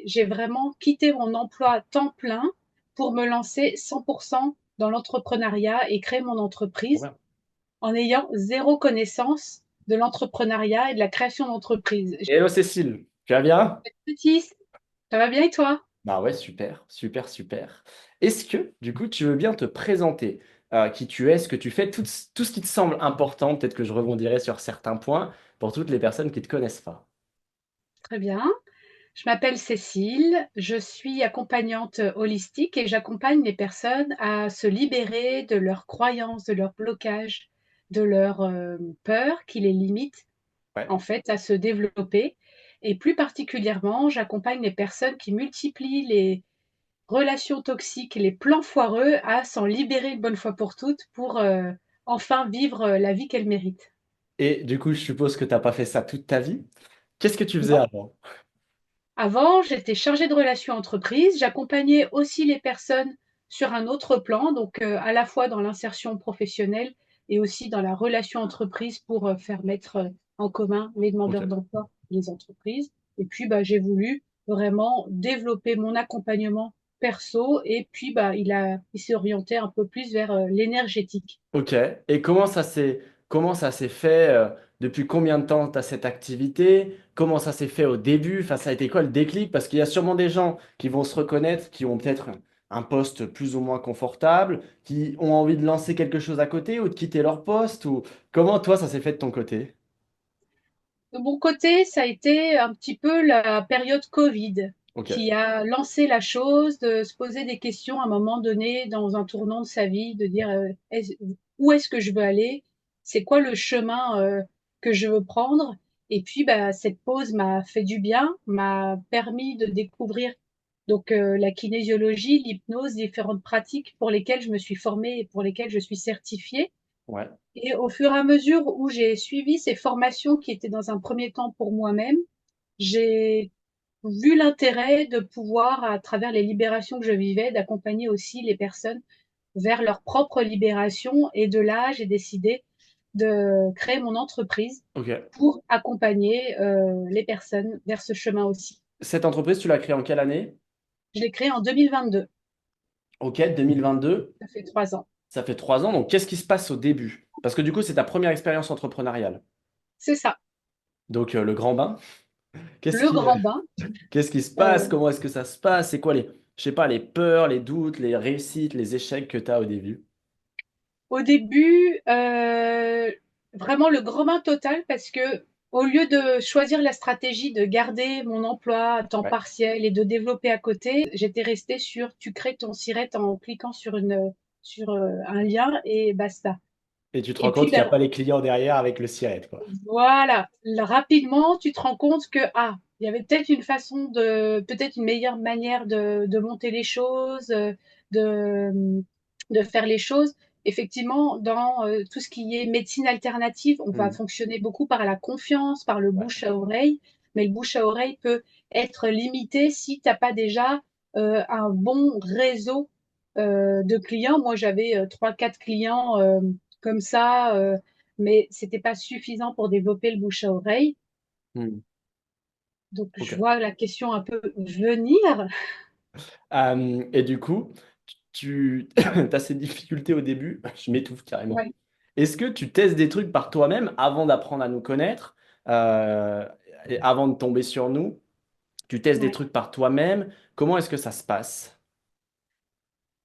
j'ai vraiment quitté mon emploi à temps plein pour me lancer 100% dans l'entrepreneuriat et créer mon Trop entreprise bien. en ayant zéro connaissance de l'entrepreneuriat et de la création d'entreprise. Hello Cécile, tu vas bien? Petit, ça va bien et toi? Bah ouais, super, super, super. Est-ce que, du coup, tu veux bien te présenter qui tu es, ce que tu fais, tout ce qui te semble important, peut-être que je rebondirai sur certains points pour toutes les personnes qui ne te connaissent pas. Très bien. Je m'appelle Cécile, je suis accompagnante holistique et j'accompagne les personnes à se libérer de leurs croyances, de leurs blocages, de leurs peurs qui les limitent Ouais. en fait à se développer. Et plus particulièrement, j'accompagne les personnes qui multiplient les relations toxiques, les plans foireux à s'en libérer une bonne fois pour toutes pour enfin vivre la vie qu'elles méritent. Et du coup, je suppose que tu n'as pas fait ça toute ta vie. Qu'est-ce que tu faisais Non. avant? Avant, j'étais chargée de relations entreprises. J'accompagnais aussi les personnes sur un autre plan, donc à la fois dans l'insertion professionnelle et aussi dans la relation entreprise pour faire mettre en commun les Ok. demandeurs d'emploi et les entreprises. Et puis, bah, j'ai voulu vraiment développer mon accompagnement perso et puis bah, il s'est orienté un peu plus vers l'énergétique. Ok. Et comment ça s'est fait depuis combien de temps tu as cette activité? Comment ça s'est fait au début? Enfin, ça a été quoi le déclic? Parce qu'il y a sûrement des gens qui vont se reconnaître, qui ont peut-être un poste plus ou moins confortable, qui ont envie de lancer quelque chose à côté ou de quitter leur poste ou comment toi ça s'est fait de ton côté? De mon côté, ça a été un petit peu la période Covid Ok. qui a lancé la chose, de se poser des questions à un moment donné dans un tournant de sa vie, de dire où est-ce que je veux aller, c'est quoi le chemin que je veux prendre. Et puis, bah, cette pause m'a fait du bien, m'a permis de découvrir donc la kinésiologie, l'hypnose, différentes pratiques pour lesquelles je me suis formée et pour lesquelles je suis certifiée. Ouais. Et au fur et à mesure où j'ai suivi ces formations qui étaient dans un premier temps pour moi-même, j'ai vu l'intérêt de pouvoir, à travers les libérations que je vivais, d'accompagner aussi les personnes vers leur propre libération. Et de là, j'ai décidé de créer mon entreprise Ok. pour accompagner les personnes vers ce chemin aussi. Cette entreprise, tu l'as créée en quelle année? Je l'ai créée en 2022. Ok, 2022. Ça fait 3 ans. Ça fait 3 ans. Donc, qu'est-ce qui se passe au début? Parce que du coup, c'est ta première expérience entrepreneuriale. C'est ça. Donc, le grand bain. Qu'est-ce Le qui, grand bain. qu'est-ce qui se passe? Euh, Comment est-ce que ça se passe? C'est quoi je sais pas, les peurs, les doutes, les réussites, les échecs que tu as au début? Au début, vraiment le grand bain total parce que au lieu de choisir la stratégie de garder mon emploi à temps Ouais. partiel et de développer à côté, j'étais restée sur tu crées ton sirette en cliquant sur un lien et basta. Et tu te rends Et puis compte qu'il n'y a ben, pas les clients derrière avec le siret, quoi. voilà, rapidement tu te rends compte que ah, il y avait peut-être une façon peut-être une meilleure manière de monter les choses, de de faire les choses. Effectivement, dans tout ce qui est médecine alternative, on va Hmm. fonctionner beaucoup par la confiance, par le Ouais. bouche à oreille, mais le bouche à oreille peut être limité si tu n'as pas déjà un bon réseau de clients. Moi, j'avais 3, 4 clients comme ça, mais c'était pas suffisant pour développer le bouche à oreille. Hmm. Donc, Ok. je vois la question un peu venir. Et du coup, tu as ces difficultés au début. Je m'étouffe carrément. Ouais. Est-ce que tu testes des trucs par toi-même avant d'apprendre à nous connaître euh, et avant de tomber sur nous? Tu testes des Ouais. trucs par toi-même. Comment est-ce que ça se passe?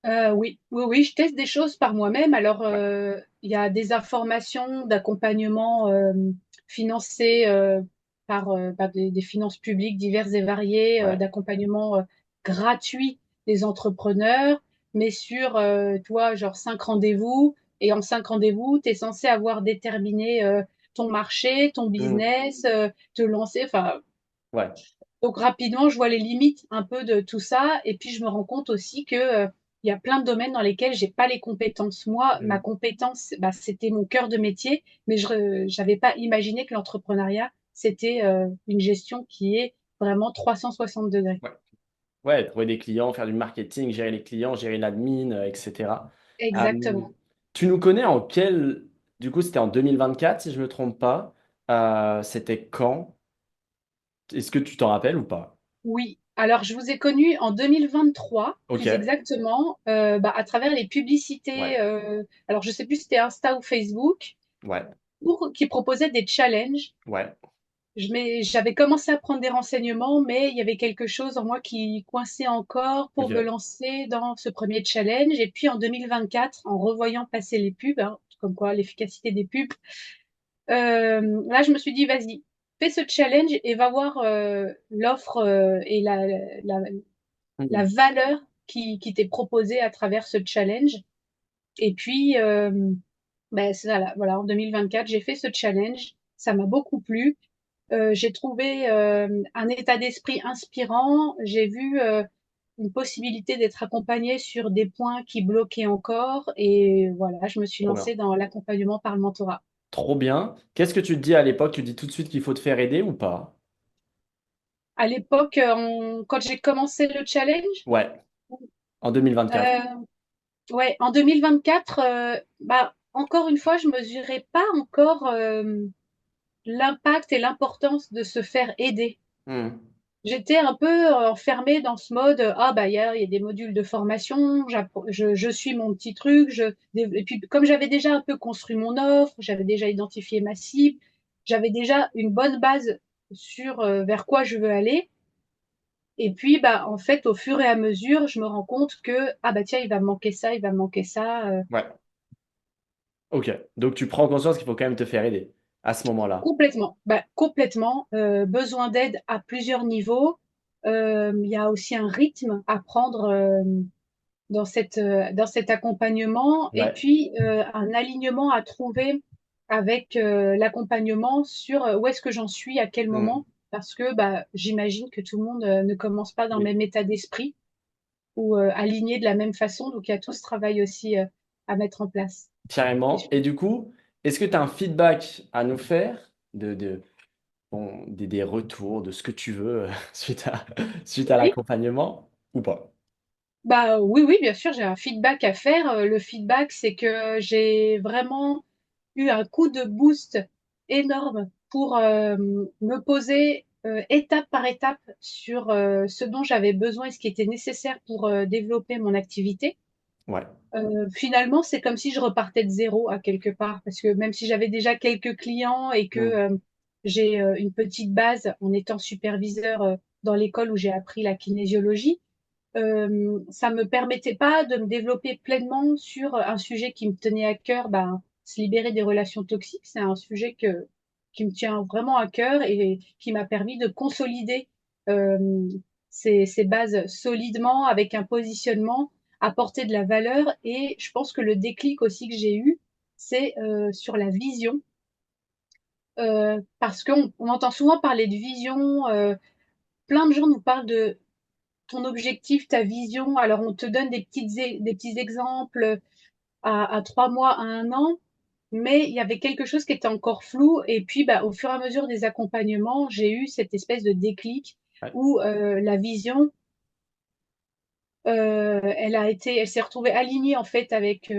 Oui, oui, oui, je teste des choses par moi-même. Alors, Ouais. il y a des informations d'accompagnement financées par des finances publiques diverses et variées, Ouais. d'accompagnement gratuit des entrepreneurs, mais sur, toi, genre 5 rendez-vous. Et en 5 rendez-vous, tu es censé avoir déterminé ton marché, ton Hmm. business, te lancer. Enfin, Ouais. donc rapidement, je vois les limites un peu de tout ça et puis je me rends compte aussi que, il y a plein de domaines dans lesquels j'ai pas les compétences. Moi, ma Hmm. compétence, bah, c'était mon cœur de métier, mais j'avais pas imaginé que l'entrepreneuriat, c'était, une gestion qui est vraiment 360 degrés. Ouais. Ouais, trouver des clients, faire du marketing, gérer les clients, gérer l'admin, etc. Euh, Exactement. Tu nous connais en quel... Du coup, c'était en 2024, si je ne me trompe pas. C'était quand? Est-ce que tu t'en rappelles ou pas? Oui. Alors, je vous ai connu en 2023, Ok, plus exactement, à travers les ouais, publicités. Alors, je sais plus si c'était Insta ou Facebook, ouais, qui proposaient des challenges. ouais, J'avais commencé à prendre des renseignements, mais il y avait quelque chose en moi qui coinçait encore pour me ok, lancer dans ce premier challenge. Et puis en 2024, en revoyant passer les pubs, hein, comme quoi l'efficacité des pubs, là je me suis dit, vas-y, fais ce challenge et va voir l'offre et la hmm, valeur qui t'est proposée à travers ce challenge. Et puis, voilà, en 2024, j'ai fait ce challenge. Ça m'a beaucoup plu. J'ai trouvé un état d'esprit inspirant. J'ai vu une possibilité d'être accompagnée sur des points qui bloquaient encore. Et voilà, je me suis trop bien. lancée dans l'accompagnement par le mentorat. Trop bien. Qu'est-ce que tu te dis à l'époque? Tu dis tout de suite qu'il faut te faire aider ou pas? À l'époque, quand j'ai commencé le challenge, Ouais, en 2024. euh, ouais, en 2024, encore une fois, je mesurais pas encore l'impact et l'importance de se faire aider. Hmm, J'étais un peu enfermée dans ce mode, ah bah il y a des modules de formation, je suis mon petit truc, et puis comme j'avais déjà un peu construit mon offre, j'avais déjà identifié ma cible, j'avais déjà une bonne base sur vers quoi je veux aller. Et puis bah en fait au fur et à mesure, je me rends compte que ah bah tiens il va me manquer ça, il va me manquer ça. ouais, ok. Donc tu prends conscience qu'il faut quand même te faire aider à ce moment-là. Complètement, complètement. Besoin d'aide à plusieurs niveaux. Il y a aussi un rythme à prendre dans cet accompagnement et Ouais. puis un alignement à trouver avec l'accompagnement sur où est-ce que j'en suis, à quel Hmm, moment, parce que j'imagine que tout le monde ne commence pas dans le oui, même état d'esprit ou aligné de la même façon. Donc il y a tout ce travail aussi à mettre en place. Et carrément. je- Et du coup, est-ce que tu as un feedback à nous faire bon, des retours, de ce que tu veux suite à Oui. l'accompagnement ou pas? Bah oui, oui, bien sûr, j'ai un feedback à faire. Le feedback, c'est que j'ai vraiment eu un coup de boost énorme pour me poser étape par étape sur ce dont j'avais besoin et ce qui était nécessaire pour développer mon activité. Ouais. Finalement, c'est comme si je repartais de zéro à quelque part, parce que même si j'avais déjà quelques clients et que Hmm, j'ai une petite base en étant superviseur dans l'école où j'ai appris la kinésiologie, ça me permettait pas de me développer pleinement sur un sujet qui me tenait à cœur, se libérer des relations toxiques. C'est un sujet qui me tient vraiment à cœur et qui m'a permis de consolider euh, ces bases solidement avec un positionnement, apporter de la valeur. Et je pense que le déclic aussi que j'ai eu, c'est sur la vision. Parce qu'on entend souvent parler de vision, plein de gens nous parlent de ton objectif, ta vision. Alors, on te donne des petits exemples à 3 mois, à un an, mais il y avait quelque chose qui était encore flou. Et puis, au fur et à mesure des accompagnements, j'ai eu cette espèce de déclic ouais. où la vision, elle s'est retrouvée alignée en fait avec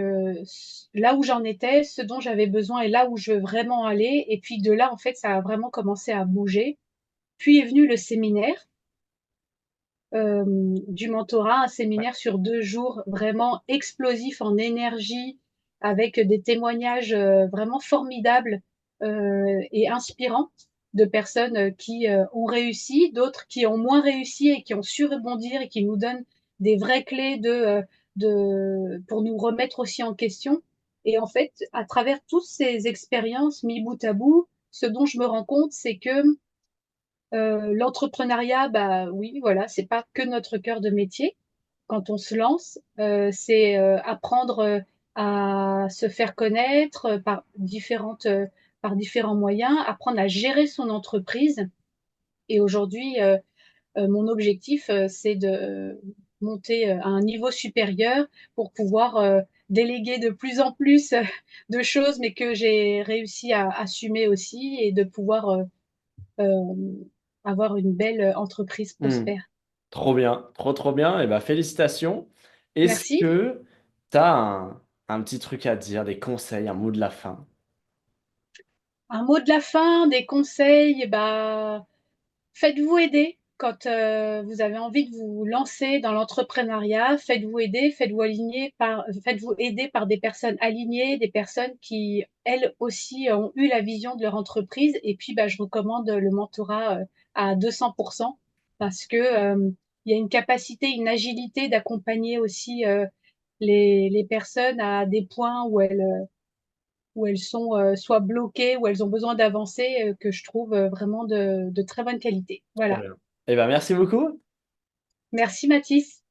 là où j'en étais, ce dont j'avais besoin et là où je veux vraiment aller. Et puis de là, en fait, ça a vraiment commencé à bouger. Puis est venu le séminaire du mentorat, un Ouais. séminaire sur 2 jours vraiment explosif en énergie, avec des témoignages vraiment formidables et inspirants de personnes qui ont réussi, d'autres qui ont moins réussi et qui ont su rebondir et qui nous donnent des vraies clés pour nous remettre aussi en question. Et en fait, à travers toutes ces expériences mis bout à bout, ce dont je me rends compte, c'est que l'entrepreneuriat, bah oui, voilà, c'est pas que notre cœur de métier. Quand on se lance, c'est apprendre à se faire connaître par différents moyens, apprendre à gérer son entreprise. Et aujourd'hui, mon objectif, c'est de monter à un niveau supérieur pour pouvoir déléguer de plus en plus de choses, mais que j'ai réussi à assumer aussi et de pouvoir avoir une belle entreprise Hmm. prospère. Trop bien, trop bien. Et ben félicitations. Est-ce Merci. que tu as un petit truc à dire, des conseils, un mot de la fin? Un mot de la fin, des conseils, faites-vous aider. quand vous avez envie de vous lancer dans l'entrepreneuriat, faites-vous aider par des personnes alignées, des personnes qui, elles aussi, ont eu la vision de leur entreprise. Et puis, bah, je recommande le mentorat à 200% parce que il y a une capacité, une agilité d'accompagner aussi les personnes à des points où elles sont soit bloquées, où elles ont besoin d'avancer, que je trouve vraiment de très bonne qualité. Trop Voilà. bien. Eh ben, merci beaucoup. Merci Mathis.